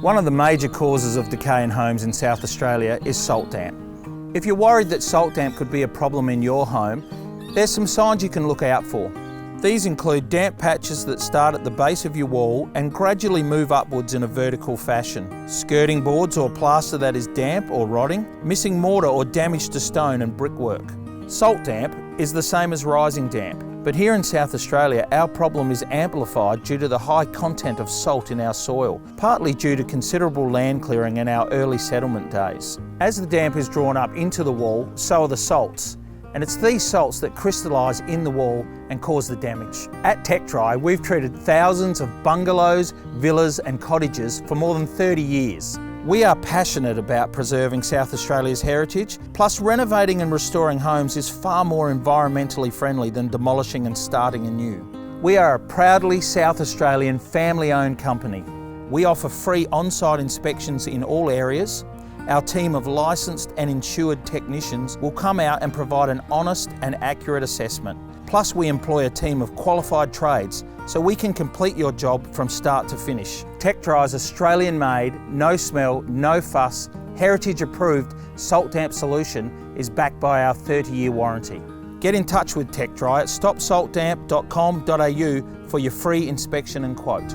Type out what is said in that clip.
One of the major causes of decay in homes in South Australia is salt damp. If you're worried that salt damp could be a problem in your home, there's some signs you can look out for. These include damp patches that start at the base of your wall and gradually move upwards in a vertical fashion, skirting boards or plaster that is damp or rotting, missing mortar or damage to stone and brickwork. Salt damp is the same as rising damp, but here in South Australia our problem is amplified due to the high content of salt in our soil, partly due to considerable land clearing in our early settlement days. As the damp is drawn up into the wall, so are the salts, and it's these salts that crystallise in the wall and cause the damage. At TechDry, we've treated thousands of bungalows, villas and cottages for more than 30 years. We are passionate about preserving South Australia's heritage, plus renovating and restoring homes is far more environmentally friendly than demolishing and starting anew. We are a proudly South Australian family-owned company. We offer free on-site inspections in all areas. Our team of licensed and insured technicians will come out and provide an honest and accurate assessment. Plus, we employ a team of qualified trades so we can complete your job from start to finish. TechDry's Australian-made, no smell, no fuss, heritage-approved salt damp solution is backed by our 30-year warranty. Get in touch with TechDry at stopsaltdamp.com.au for your free inspection and quote.